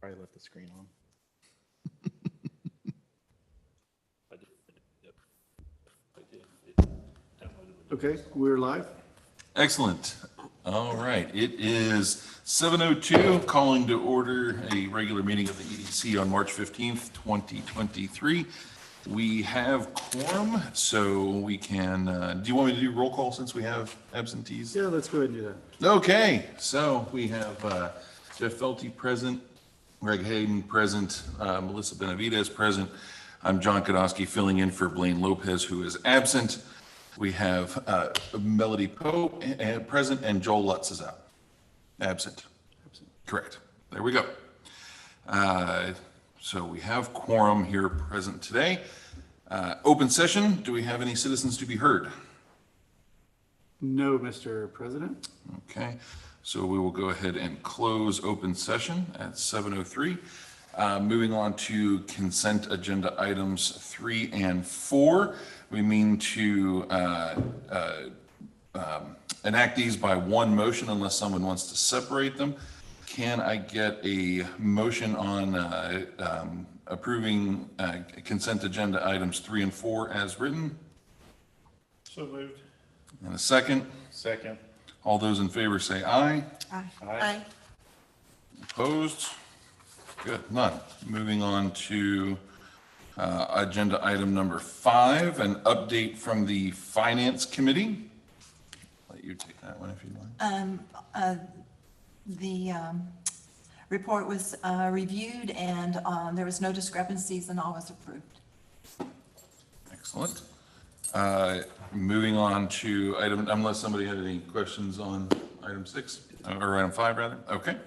Probably left the screen on. Okay, we're live. Excellent. All right, it is 7:02, calling to order a regular meeting of the EDC on March 15th, 2023. We have quorum, so we can, do you want me to do roll call since we have absentees? Yeah, let's go ahead and do that. Okay, so we have Jeff Felty present, Greg Hayden present, Melissa Benavides present. I'm John Kodowski filling in for Blaine Lopez, who is absent. We have Melody Poe present, and Joel Lutz is out. Absent. Correct. There we go. So we have quorum here present today. Open session, do we have any citizens to be heard? No, Mr. President. Okay, so we will go ahead and close open session at 7:03. Moving on to consent agenda items 3 and 4. We mean to enact these by one motion unless someone wants to separate them. Can I get a motion on approving consent agenda items 3 and 4 as written? So moved. And a second? Second. All those in favor say aye. Aye. Aye. Opposed? Good, none. Moving on to agenda item number 5, an update from the Finance Committee. Let you take that one if you'd like. The report was reviewed and there was no discrepancies and all was approved. Excellent. Moving on to item, unless somebody had any questions on item 6, or item 5 rather, okay.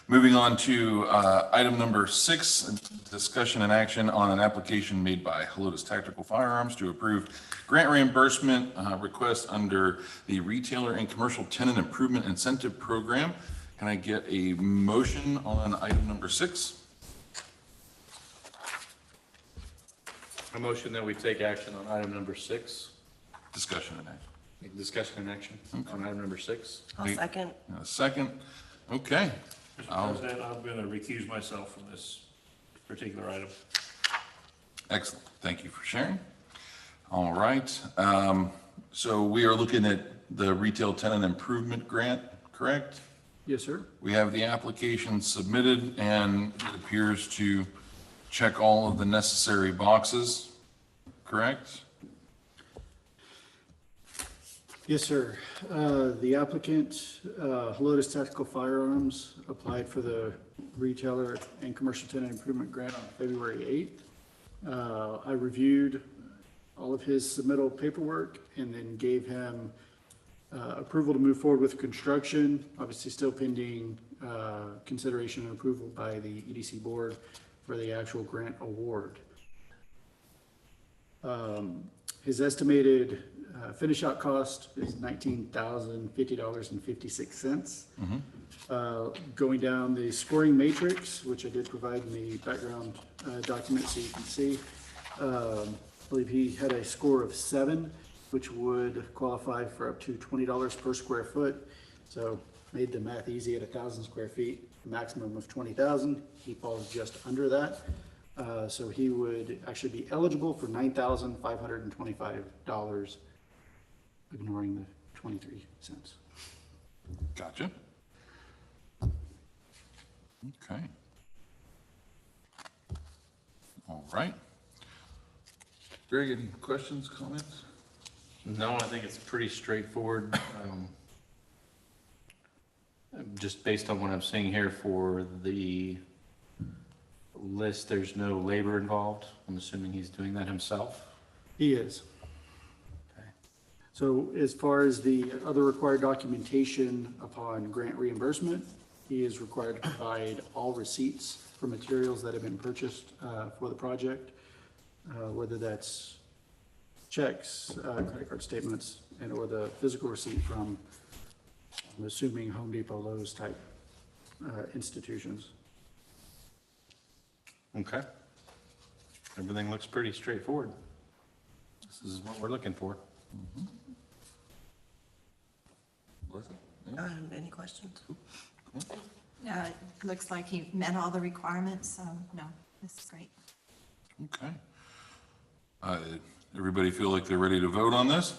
Moving on to item number 6, discussion and action on an application made by Helotes Tactical Firearms to approve grant reimbursement request under the Retailer and Commercial Tenant Improvement Incentive Program. Can I get a motion on item number 6? A motion that we take action on item number 6. Discussion and action. Discussion and action on item number 6. I'll second. And a second. Okay. Mr. President, I'm going to recuse myself from this particular item. Excellent. Thank you for sharing. All right. So we are looking at the Retail Tenant Improvement Grant, correct? Yes, sir. We have the application submitted and it appears to check all of the necessary boxes, correct? Yes, sir. The applicant, Helotes Tactical Firearms, applied for the Retailer and Commercial Tenant Improvement Grant on February 8th. I reviewed all of his submittal paperwork and then gave him approval to move forward with construction, obviously still pending consideration and approval by the EDC board for the actual grant award. His estimated finish out cost is $19,050.56. Going down the scoring matrix, which I did provide in the background document so you can see, I believe he had a score of 7, which would qualify for up to $20 per square foot. So made the math easy at 1,000 square feet, maximum of 20,000. He falls just under that. So he would actually be eligible for $9,525, ignoring the 23 cents. Gotcha. Okay. All right. Greg, any questions, comments? No, I think it's pretty straightforward. Just based on what I'm seeing here for the list, there's no labor involved. I'm assuming he's doing that himself. He is. Okay. So as far as the other required documentation upon grant reimbursement, he is required to provide all receipts for materials that have been purchased for the project, whether that's checks, credit card statements, and or the physical receipt from, I'm assuming, Home Depot, Lowe's type institutions. Okay. Everything looks pretty straightforward. This is what we're looking for. Melissa? Yeah? Any questions? It looks like he met all the requirements, so no, this is great. Okay. Everybody feel like they're ready to vote on this?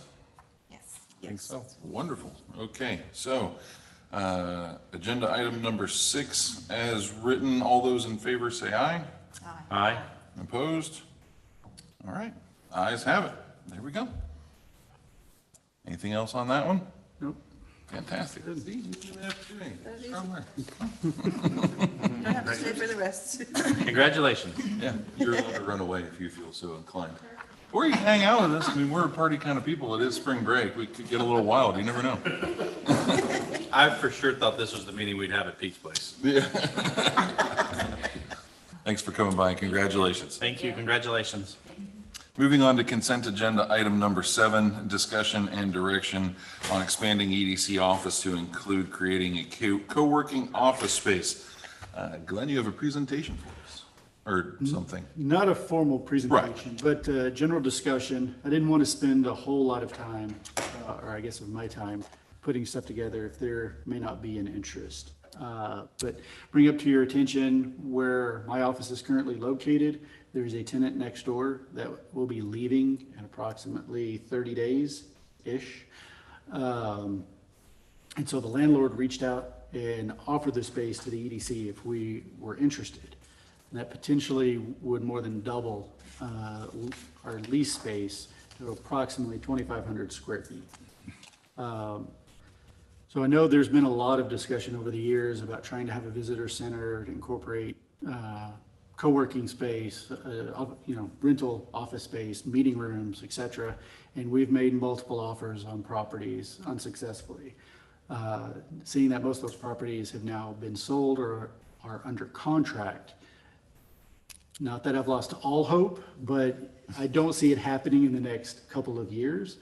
Yes. Think so. Wonderful. Okay, so, agenda item number 6, as written, all those in favor say aye. Aye. Opposed? All right, ayes have it. There we go. Anything else on that one? Nope. Fantastic. See, you didn't have to do anything. Strong work. Don't have to stay for the rest. Congratulations. Yeah, you're allowed to run away if you feel so inclined. Or you can hang out with us. I mean, we're a party kind of people. It is spring break. We could get a little wild. You never know. I for sure thought this was the meeting we'd have at Pete's Place. Yeah. Thanks for coming by. Congratulations. Thank you, congratulations. Moving on to consent agenda item number 7, discussion and direction on expanding EDC office to include creating a co-working office space. Glenn, you have a presentation for us or something? Not a formal presentation, but general discussion. I didn't want to spend a whole lot of time, or I guess of my time, putting stuff together if there may not be an interest. But bring up to your attention where my office is currently located. There's a tenant next door that will be leaving in approximately 30 days-ish. And so the landlord reached out and offered the space to the EDC if we were interested. And that potentially would more than double our lease space to approximately 2,500 square feet. So I know there's been a lot of discussion over the years about trying to have a visitor center to incorporate co-working space, rental office space, meeting rooms, et cetera. And we've made multiple offers on properties unsuccessfully. Seeing that most of those properties have now been sold or are under contract. Not that I've lost all hope, but I don't see it happening in the next couple of years.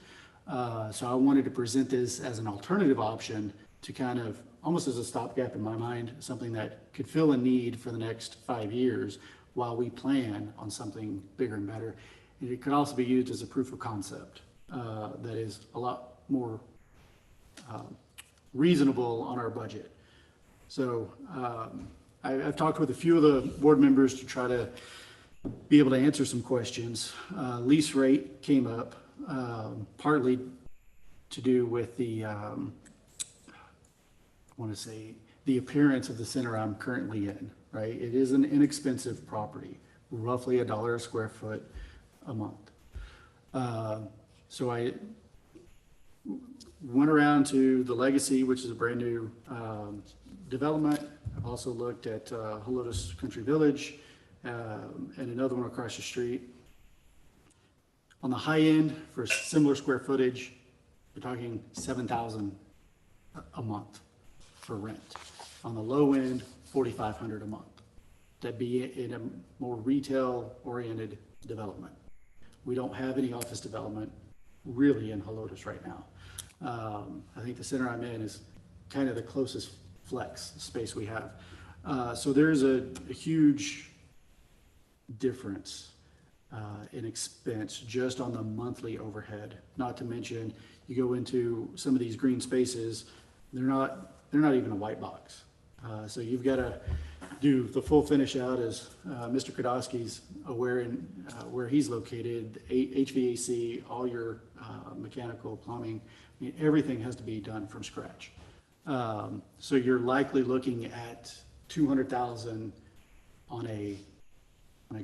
So I wanted to present this as an alternative option to kind of, almost as a stopgap in my mind, something that could fill a need for the next 5 years while we plan on something bigger and better. And it could also be used as a proof of concept that is a lot more reasonable on our budget. So I've talked with a few of the board members to try to be able to answer some questions. Lease rate came up, partly to do with the, the appearance of the center I'm currently in, right? It is an inexpensive property, roughly $1 a square foot a month. So I went around to the Legacy, which is a brand new development. I've also looked at Helotes Country Village and another one across the street. On the high end, for similar square footage, we're talking $7,000 a month for rent. On the low end, $4,500 a month. That'd be in a more retail-oriented development. We don't have any office development really in Helotes right now. I think the center I'm in is kind of the closest flex space we have. So there's a huge difference in expense just on the monthly overhead. Not to mention, you go into some of these green spaces, they're not even a white box. So you've got to do the full finish out, as Mr. Kodowski's aware in where he's located, HVAC, all your mechanical, plumbing, I mean, everything has to be done from scratch. So you're likely looking at $200,000 on a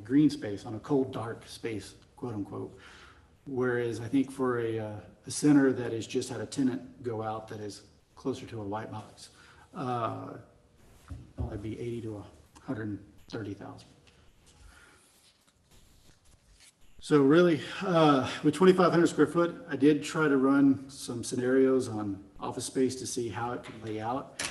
green space, on a cold, dark space, quote unquote. Whereas I think for a center that has just had a tenant go out that is closer to a white box, it'd be $80,000 to $130,000. So really, with 2,500 square foot, I did try to run some scenarios on office space to see how it could lay out.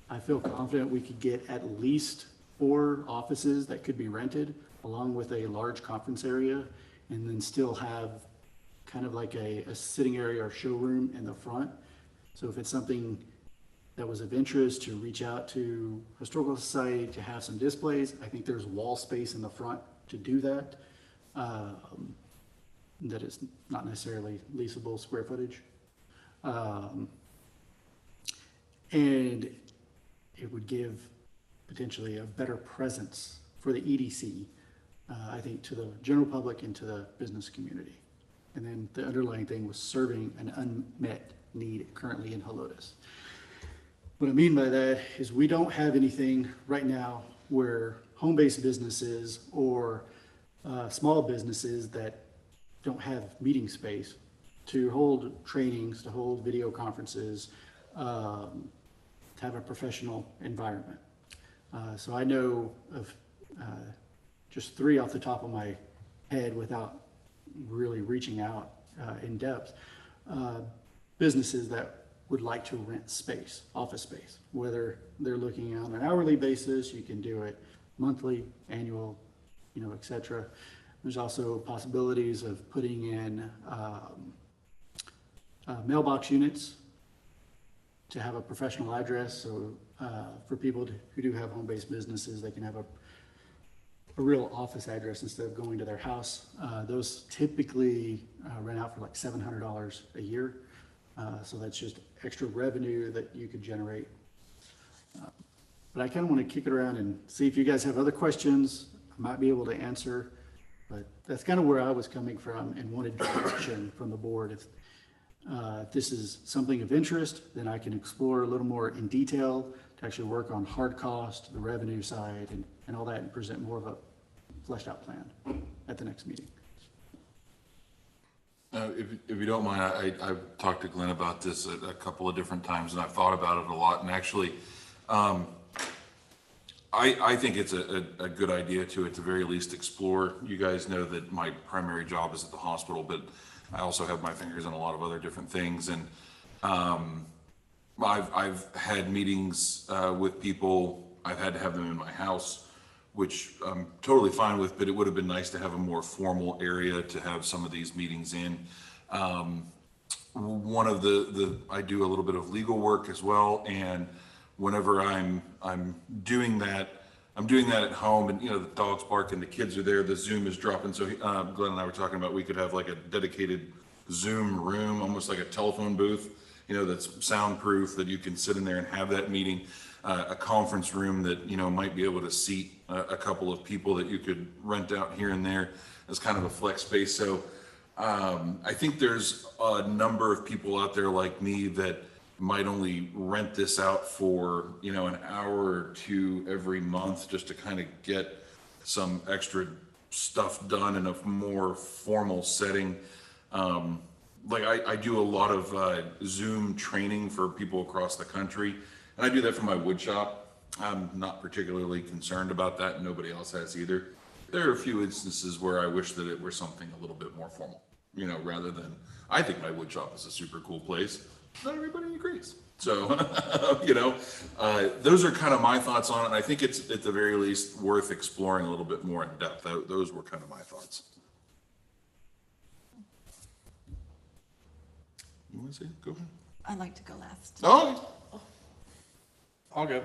I feel confident we could get at least 4 offices that could be rented, along with a large conference area, and then still have kind of like a sitting area or showroom in the front. So if it's something that was of interest, to reach out to Historical Society to have some displays, I think there's wall space in the front to do that. That is not necessarily leasable square footage. And it would give potentially a better presence for the EDC, I think, to the general public and to the business community. And then the underlying thing was serving an unmet need currently in Helotes. What I mean by that is we don't have anything right now where home-based businesses or small businesses that don't have meeting space to hold trainings, to hold video conferences, to have a professional environment. So I know of just 3 off the top of my head without really reaching out in depth, businesses that would like to rent space, office space, whether they're looking on an hourly basis, you can do it monthly, annual, et cetera. There's also possibilities of putting in mailbox units to have a professional address. So for people who do have home-based businesses, they can have a real office address instead of going to their house. Those typically rent out for like $700 a year. So that's just extra revenue that you could generate. But I kind of want to kick it around and see if you guys have other questions I might be able to answer. But that's kind of where I was coming from and wanted direction from the board. If this is something of interest, then I can explore a little more in detail to actually work on hard cost, the revenue side, and all that, and present more of a fleshed out plan at the next meeting. If you don't mind, I've talked to Glenn about this a couple of different times, and I've thought about it a lot. And actually, I think it's a good idea to, at the very least, explore. You guys know that my primary job is at the hospital, but I also have my fingers in a lot of other different things. And I've had meetings with people. I've had to have them in my house, which I'm totally fine with, but it would have been nice to have a more formal area to have some of these meetings in. One of I do a little bit of legal work as well, and whenever I'm doing that, I'm doing that at home, and the dog's barking, the kids are there, the Zoom is dropping. So Glenn and I were talking about, we could have like a dedicated Zoom room, almost like a telephone booth, that's soundproof, that you can sit in there and have that meeting. A conference room that might be able to seat a couple of people that you could rent out here and there as kind of a flex space. So I think there's a number of people out there like me that might only rent this out for an hour or 2 every month, just to kind of get some extra stuff done in a more formal setting. Like I do a lot of Zoom training for people across the country. And I do that for my wood shop. I'm not particularly concerned about that, and nobody else has either. There are a few instances where I wish that it were something a little bit more formal, rather than, I think my wood shop is a super cool place. Not everybody agrees. So, those are kind of my thoughts on it. And I think it's at the very least worth exploring a little bit more in depth. Those were kind of my thoughts. You want to say? Go ahead. I'd like to go last. Oh. I'll go.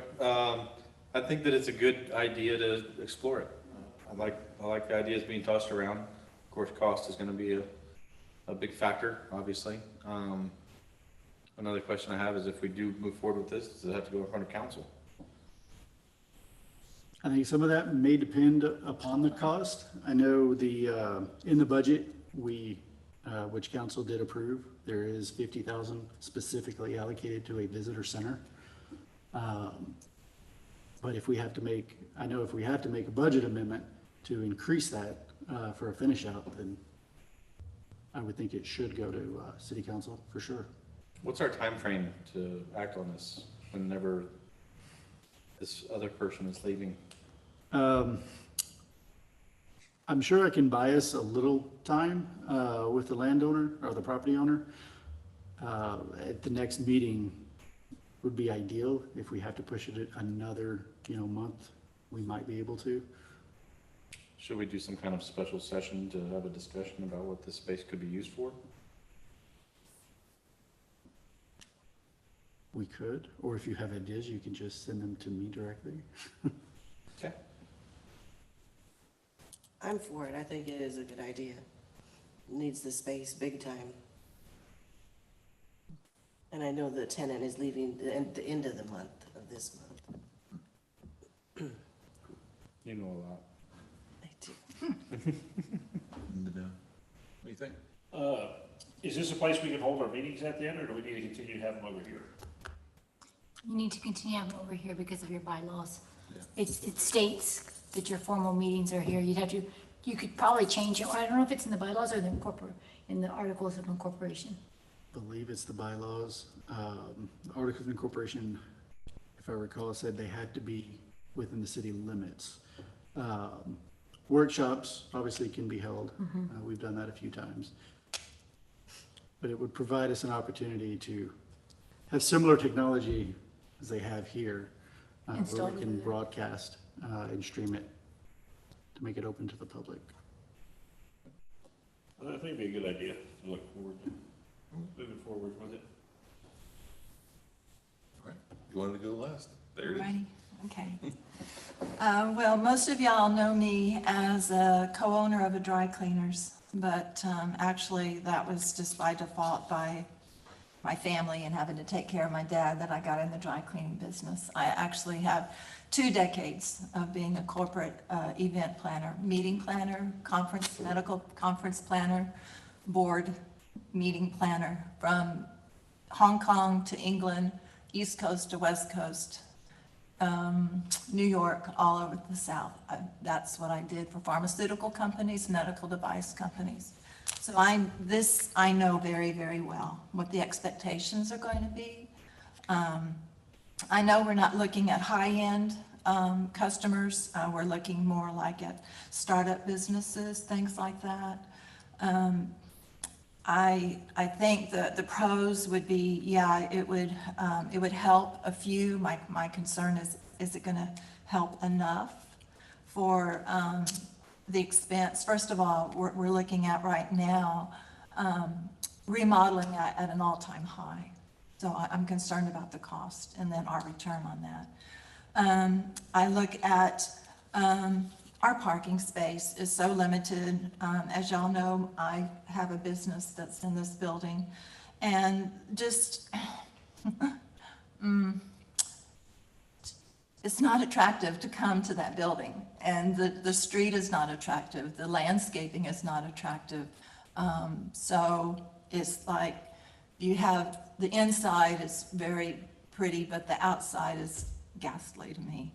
I think that it's a good idea to explore it. I like the ideas being tossed around. Of course, cost is going to be a big factor, obviously. Another question I have is, if we do move forward with this, does it have to go in front of council? I think some of that may depend upon the cost. I know in the budget, which council did approve, there is $50,000 specifically allocated to a visitor center. But if we have to make a budget amendment to increase that for a finish out, then I would think it should go to city council for sure. What's our time frame to act on this whenever this other person is leaving? I'm sure I can buy us a little time with the landowner or the property owner. At the next meeting would be ideal. If we have to push it another month, we might be able to. Should we do some kind of special session to have a discussion about what this space could be used for? We could, or if you have ideas, you can just send them to me directly. Okay. I'm for it. I think it is a good idea. Needs the space big time. And I know the tenant is leaving at the end of the month, of this month. You know a lot. I do. What do you think? Is this a place we can hold our meetings at then, or do we need to continue to have them over here? You need to continue having them over here because of your bylaws. Yeah. It states that your formal meetings are here. You could probably change it. I don't know if it's in the bylaws or in the articles of incorporation. Believe it's the bylaws. Articles of Incorporation, if I recall, said they had to be within the city limits. Workshops obviously can be held. We've done that a few times. But it would provide us an opportunity to have similar technology as they have here, where Installed we can over there. broadcast and stream it to make it open to the public. I think it'd be a good idea to look forward to moving forward with it. All right, you wanted to go last? There it is. Righty, okay. Well, most of y'all know me as a co-owner of a dry cleaners, but actually that was just by default by my family and having to take care of my dad that I got in the dry cleaning business. I actually have 2 decades of being a corporate event planner, meeting planner, medical conference planner, board meeting planner, from Hong Kong to England, East Coast to West Coast, New York, all over the South. That's what I did for pharmaceutical companies, medical device companies. So I know very, very well what the expectations are going to be. I know we're not looking at high-end customers. We're looking more like at startup businesses, things like that. I think that the pros would be, yeah, it would help a few. My concern is it gonna help enough for the expense? First of all, we're looking at right now remodeling at an all-time high. So I'm concerned about the cost and then our return on that. I look at our parking space is so limited. As y'all know, I have a business that's in this building, and just it's not attractive to come to that building, and the street is not attractive, the landscaping is not attractive. So it's like you have, the inside is very pretty, but the outside is ghastly to me.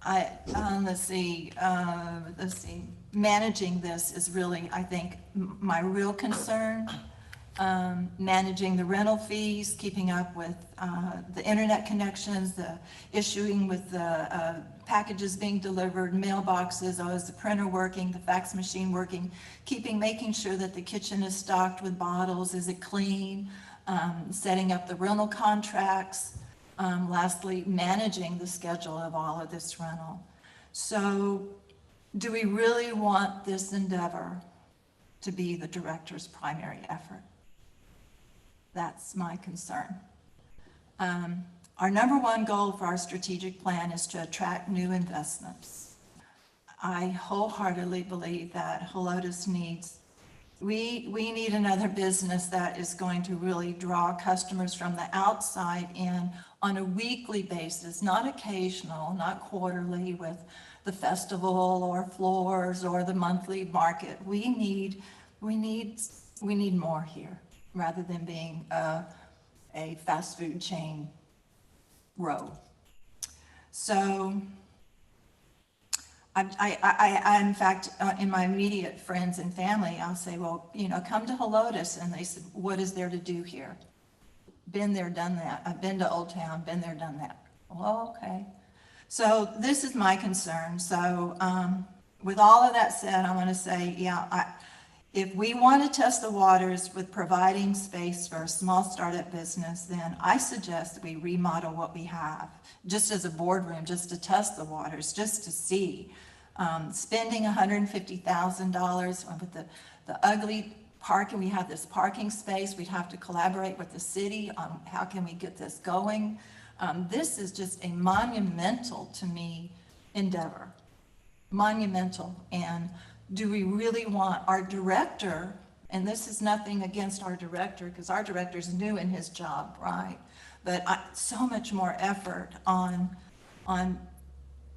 Let's see, managing this is really, I think, my real concern. Managing the rental fees, keeping up with the internet connections, the issuing with the packages being delivered, mailboxes, is the printer working, the fax machine working, making sure that the kitchen is stocked with bottles, is it clean, setting up the rental contracts, lastly, managing the schedule of all of this rental. So do we really want this endeavor to be the director's primary effort? That's my concern. Our number one goal for our strategic plan is to attract new investments. I wholeheartedly believe that Helotes needs, we need another business that is going to really draw customers from the outside in on a weekly basis, not occasional, not quarterly with the festival or floors or the monthly market. We need more here, rather than being a fast food chain row. So I in fact, in my immediate friends and family, I'll say, well, come to Helotes. And they said, what is there to do here? Been there, done that. I've been to Old Town, been there, done that. Well, okay. So this is my concern. So with all of that said, I want to say, yeah, if we want to test the waters with providing space for a small startup business, then I suggest that we remodel what we have, just as a boardroom, just to test the waters, just to see. Spending $150,000 with the ugly parking, we have this parking space, we'd have to collaborate with the city on how can we get this going. This is just a monumental, to me, endeavor. Monumental. And do we really want our director, and this is nothing against our director, because our director's new in his job, right? but so much more effort on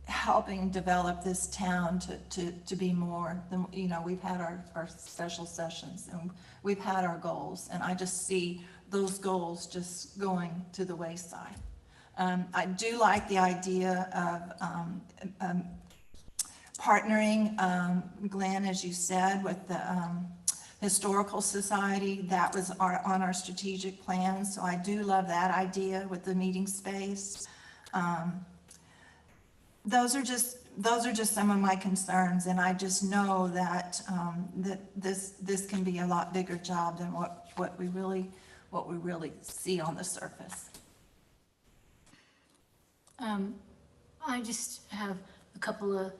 helping develop this town to be more than, we've had our special sessions and we've had our goals, and I just see those goals just going to the wayside. I do like the idea of partnering, Glenn, as you said, with the Historical Society. That was on our strategic plan, so I do love that idea with the meeting space. Those are just some of my concerns, and I just know that that this can be a lot bigger job than what we really see on the surface. I just have a couple of,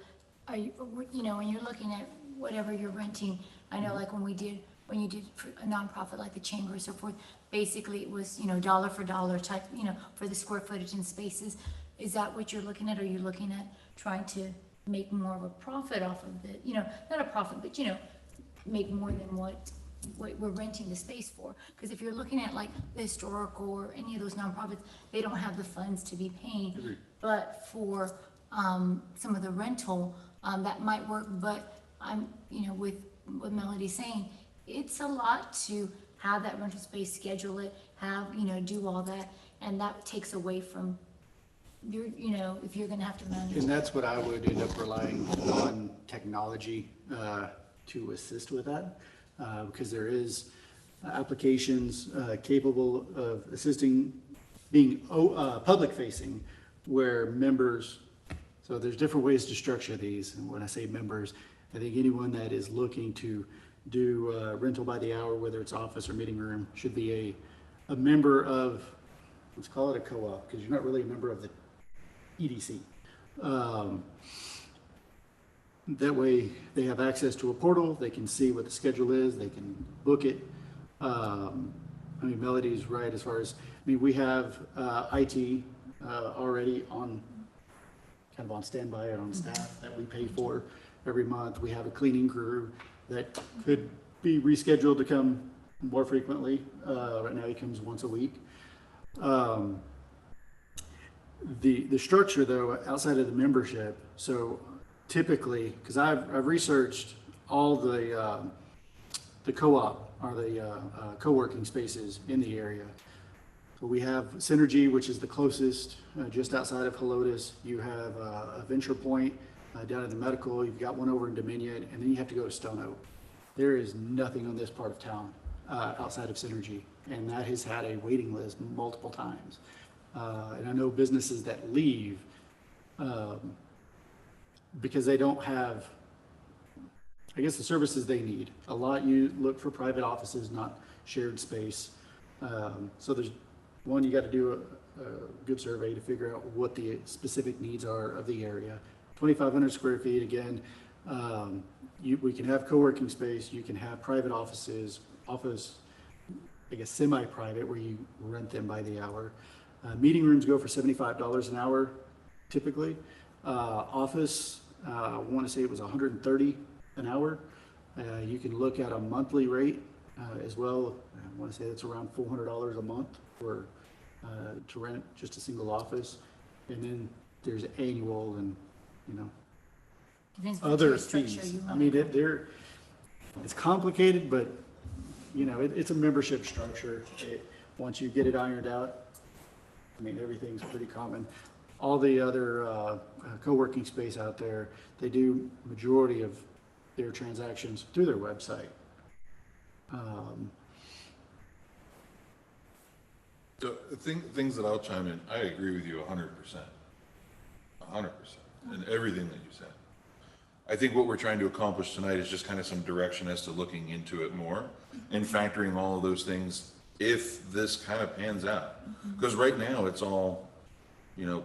when you're looking at whatever you're renting, I know like when you did for a nonprofit like the chamber or so forth, basically it was, dollar for dollar type, for the square footage and spaces. Is that what you're looking at? Are you looking at trying to make more of a profit off of the, not a profit, but, make more than what we're renting the space for? Because if you're looking at like the historical or any of those nonprofits, they don't have the funds to be paying. Agreed. But for some of the rental, that might work. But I'm, with what Melody's saying, it's a lot to have that rental space, schedule it, have, do all that, and that takes away from your, if you're gonna have to manage. And that's what I would end up relying on technology to assist with that, because there is applications capable of assisting, being public facing, where members, so there's different ways to structure these. And when I say members, I think anyone that is looking to do rental by the hour, whether it's office or meeting room, should be a member of, let's call it a co-op, because you're not really a member of the EDC. That way they have access to a portal, they can see what the schedule is, they can book it. Melody's right as far as, we have IT already on, kind of on standby and on staff that we pay for every month. We have a cleaning crew that could be rescheduled to come more frequently. Right now he comes once a week. The structure though, outside of the membership, so typically, because I've researched all the co-op or the co-working spaces in the area. So we have Synergy, which is the closest, just outside of Helotes. You have a Venture Point down at the medical. You've got one over in Dominion, and then you have to go to Stone Oak. There is nothing on this part of town outside of Synergy, and that has had a waiting list multiple times. And I know businesses that leave because they don't have, I guess, the services they need. A lot you look for private offices, not shared space. So there's one, you got to do a good survey to figure out what the specific needs are of the area. 2,500 square feet, again, we can have co-working space, you can have private office, I guess semi-private, where you rent them by the hour. Meeting rooms go for $75 an hour, typically. Office, I want to say it was $130 an hour. You can look at a monthly rate as well. I want to say that's around $400 a month for to rent just a single office. And then there's annual and, Depends what other your structure fees. you I want. mean, it's complicated, but, it's a membership structure. Once you get it ironed out, everything's pretty common. All the other co-working space out there, they do majority of their transactions through their website. So things that I'll chime in, I agree with you 100%, in everything that you said. I think what we're trying to accomplish tonight is just kind of some direction as to looking into it more and factoring all of those things if this kind of pans out. Because right now it's all,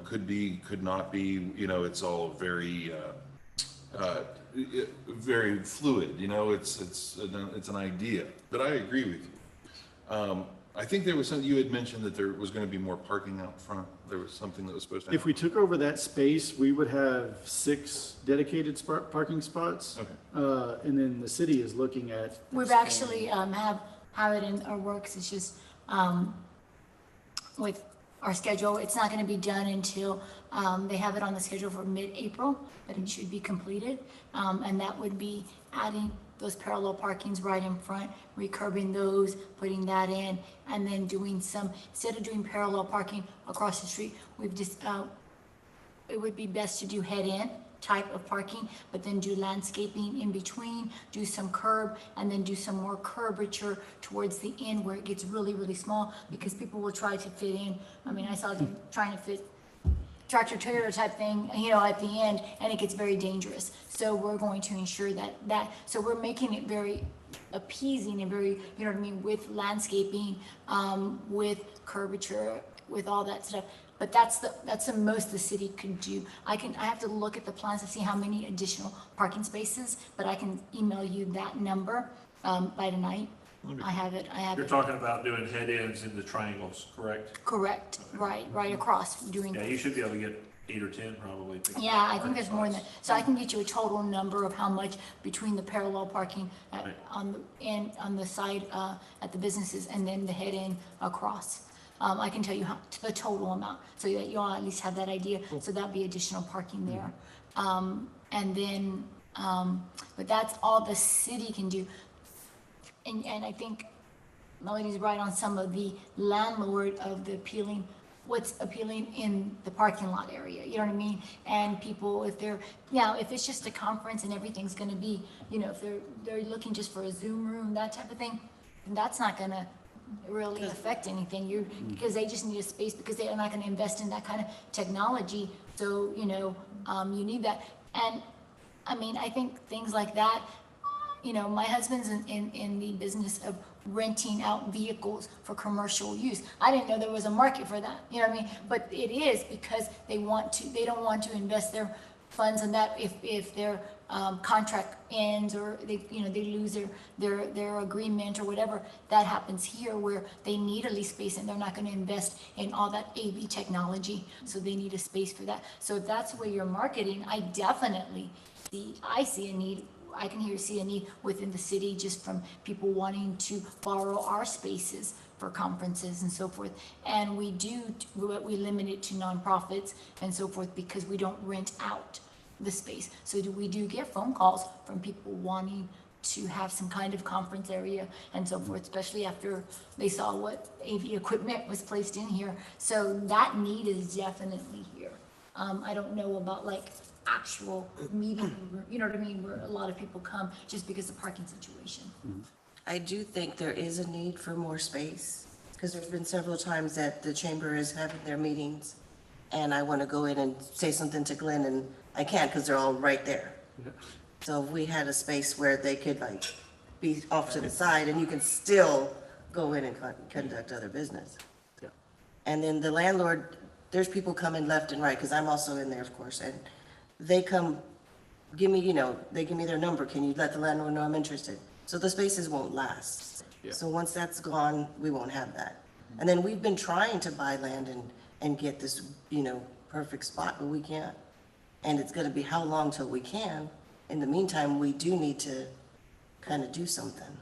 could be, could not be, it's all very, very fluid, it's an idea, but I agree with you. I think there was something, you had mentioned that there was going to be more parking out front. There was something that was supposed to happen. If we took over that space, we would have 6 dedicated parking spots. Okay. And then the city is looking at. We've actually have it in our works. It's just with our schedule. It's not gonna be done until, they have it on the schedule for mid-April, but it should be completed. And that would be adding those parallel parkings right in front, recurbing those, putting that in, and then doing some, instead of doing parallel parking across the street, we've just, it would be best to do head-in type of parking, but then do landscaping in between, do some curb, and then do some more curvature towards the end where it gets really, really small, because people will try to fit in. I mean, I saw them trying to fit tractor trailer type thing, you know, at the end, and it gets very dangerous. So we're going to ensure so we're making it very appeasing and very, you know what I mean, with landscaping, with curvature, with all that stuff. But that's the most the city could do. I have to look at the plans to see how many additional parking spaces, but I can email you that number, by tonight. I have it. You're talking about doing head ends in the triangles, correct? Correct, right across, doing. Yeah, you should be able to get 8 or 10 probably. Yeah, I think there's more than that. So I can get you a total number of how much between the parallel parking Right. on the side, at the businesses, and then the head end across. I can tell you the total amount, so that you all at least have that idea. So that'd be additional parking there. And then, but that's all the city can do. And I think Melody's right on some of the landlord of the what's appealing in the parking lot area, you know what I mean? And people, if it's just a conference and everything's gonna be, you know, if they're looking just for a Zoom room, that type of thing, then that's not gonna really affect anything. Because they just need a space, because they're not gonna invest in that kind of technology. So, you know, you need that. And I mean, I think things like that, you know, my husband's in the business of renting out vehicles for commercial use. I didn't know there was a market for that, you know what I mean? But it is, because they don't want to invest their funds in that if their contract ends, or they lose their agreement or whatever. That happens here, where they need a lease space and they're not going to invest in all that AV technology, so they need a space for that. So if that's where you're marketing, I definitely see a need. I can see a need within the city, just from people wanting to borrow our spaces for conferences and so forth. And we limit it to nonprofits and so forth, because we don't rent out the space. So we do get phone calls from people wanting to have some kind of conference area and so forth, especially after they saw what AV equipment was placed in here. So that need is definitely here. I don't know about like actual meeting, you know what I mean, where a lot of people come just because of the parking situation. I do think there is a need for more space, because there's been several times that the chamber is having their meetings, and I want to go in and say something to Glenn, and I can't because they're all right there. So if we had a space where they could like be off to the side, and you can still go in and conduct other business. Yeah. And then the landlord, there's people coming left and right, because I'm also in there, of course, and they come, they give me their number. Can you let the landlord know I'm interested? So the spaces won't last. Yeah. So once that's gone, we won't have that. And then we've been trying to buy land and get this, perfect spot, but we can't. And it's gonna be how long till we can. In the meantime, we do need to kind of do something.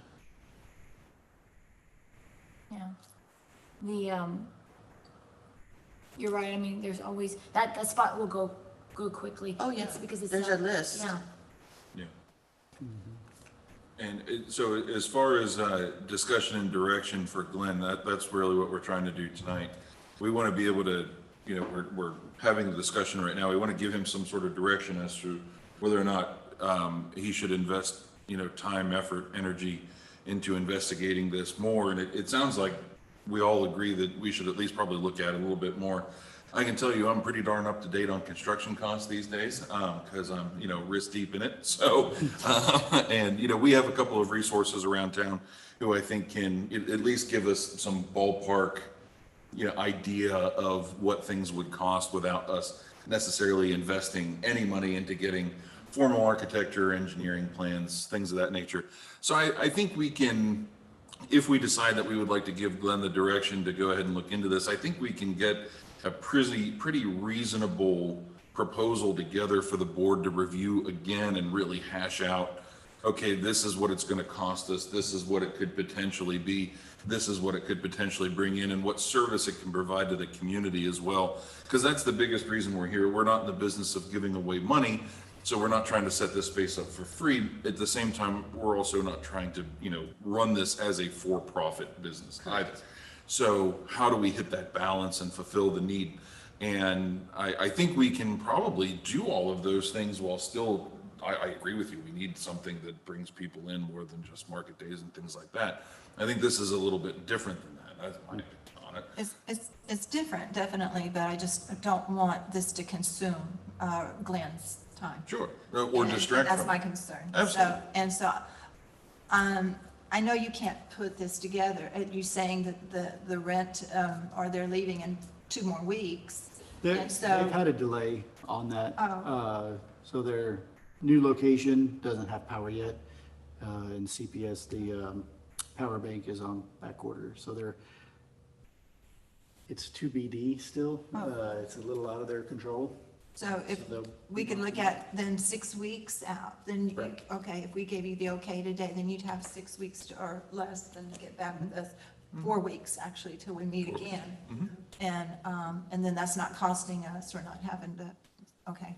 Yeah. You're right. I mean, there's always, that spot will go quickly. Oh, yeah. It's because it's. There's a list. Yeah. Yeah. And so as far as discussion and direction for Glenn, that's really what we're trying to do tonight. We want to be able to, we're having a discussion right now. We want to give him some sort of direction as to whether or not he should invest, time, effort, energy into investigating this more. And it sounds like we all agree that we should at least probably look at it a little bit more. I can tell you I'm pretty darn up to date on construction costs these days, because I'm, wrist deep in it. So, and, we have a couple of resources around town who I think can at least give us some ballpark, idea of what things would cost without us necessarily investing any money into getting formal architecture, engineering plans, things of that nature. So I think we can, if we decide that we would like to give Glenn the direction to go ahead and look into this, I think we can get a pretty reasonable proposal together for the board to review again and really hash out okay, this is what it's gonna cost us, this is what it could potentially be, this is what it could potentially bring in, and what service it can provide to the community as well. Because that's the biggest reason we're here. We're not in the business of giving away money, so we're not trying to set this space up for free. At the same time, we're also not trying to, run this as a for-profit business either. So how do we hit that balance and fulfill the need? And I think we can probably do all of those things while still, I agree with you, we need something that brings people in more than just market days and things like that. I think this is a little bit different than that, that's my opinion on it. It's different, definitely, but I just don't want this to consume Glenn's time. Sure, or And distract that's from my it. concern. Absolutely. I know you can't put this together. You saying that the rent, or they're leaving in 2 more weeks. And so, They've had a delay on that. Oh. So their new location doesn't have power yet. And CPS, the power bank is on back order, so it's TBD still. It's a little out of their control. so if they'll- we could look at then 6 weeks out, then, Right. okay, if we gave you the okay today, then you'd have 6 weeks or less than to get back with us. 4 weeks, actually, till we meet again. And then that's not costing us, we're not having to, okay.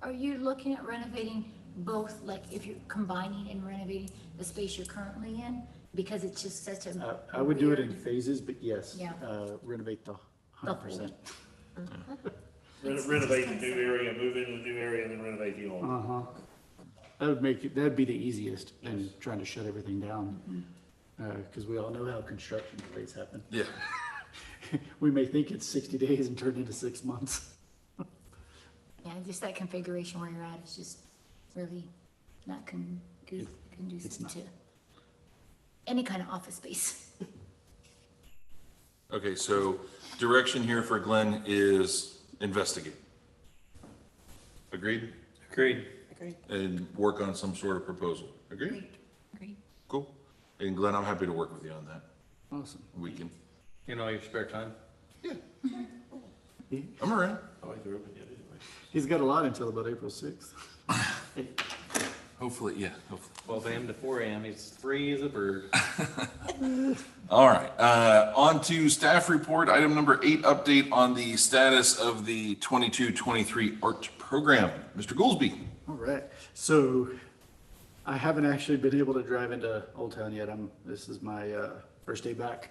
Are you looking at renovating both, like if you're combining and renovating the space you're currently in? Because it's just such a. I would do it in weird- phases, but yes, Yeah. renovate the 100%. Renovate the new area, move into the new area, and then renovate the old. Uh-huh. That'd be the easiest than trying to shut everything down. Because we all know how construction delays happen. Yeah, We may think it's 60 days and turn into 6 months. Yeah, just that configuration where you're at is just really not conducive to any kind of office space. okay, so direction here for Glenn is investigate. Agreed? Agreed. And work on some sort of proposal. Agreed? Agreed. Cool. And Glenn, I'm happy to work with you on that. Awesome. We can, In all your spare time? I'm around. Oh, you're open yet anyway. He's got a lot until about April 6th. Hopefully, yeah, hopefully. 12 a.m. to 4 a.m. He's free as a bird. All right, on to staff report, item number 8, update on the status of the 22-23 art program. Mr. Goolsby. All right. So I haven't actually been able to drive into Old Town yet. This is my first day back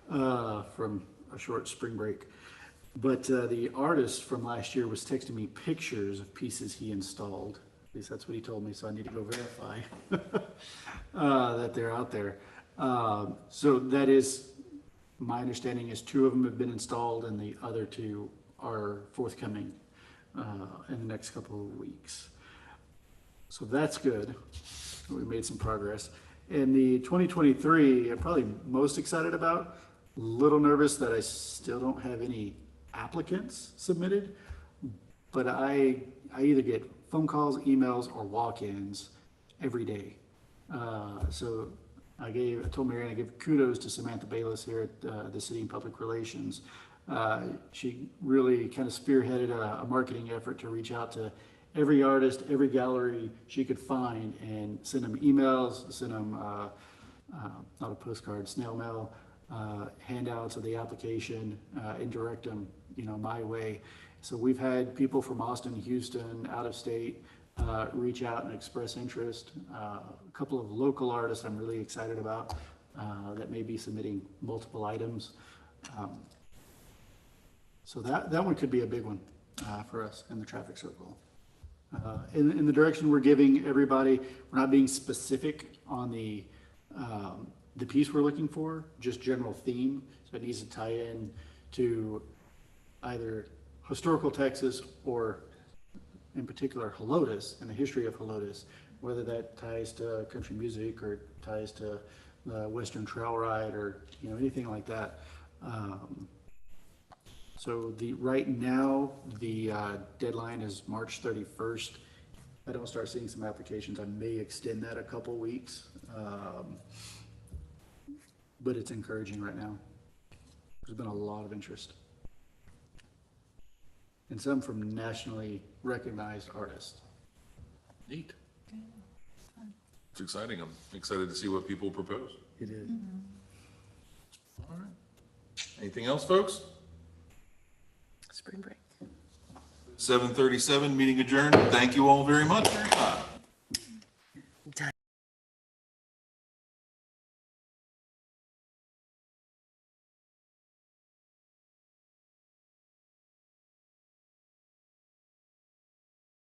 from a short spring break. But the artist from last year was texting me pictures of pieces he installed. At least that's what he told me, so I need to go verify that they're out there. So that is, my understanding is 2 of them have been installed and the other 2 are forthcoming in the next couple of weeks. So that's good. We made some progress. In the 2023, I'm probably most excited about, little nervous that I still don't have any applicants submitted, but I either get phone calls, emails, or walk-ins every day. So I told Mary Ann I give kudos to Samantha Bayless here at the City in Public Relations. She really kind of spearheaded a marketing effort to reach out to every artist, every gallery she could find, and send them emails, send them not a postcard, snail mail, handouts of the application, and direct them, my way. So we've had people from Austin, Houston, out of state, reach out and express interest. A couple of local artists I'm really excited about that may be submitting multiple items. So that one could be a big one for us in the traffic circle. In the direction we're giving everybody, we're not being specific on the piece we're looking for, just general theme. So it needs to tie in to either historical Texas or, in particular, Helotes and the history of Helotes, whether that ties to country music or ties to the Western Trail Ride or anything like that. So right now the deadline is March 31st. If I don't start seeing some applications, I may extend that a couple weeks. But it's encouraging right now. There's been a lot of interest. And some from nationally recognized artists. Neat. It's exciting. I'm excited to see what people propose. It is. All right. Anything else, folks? Spring break. 7:37, meeting adjourned. Thank you all very much.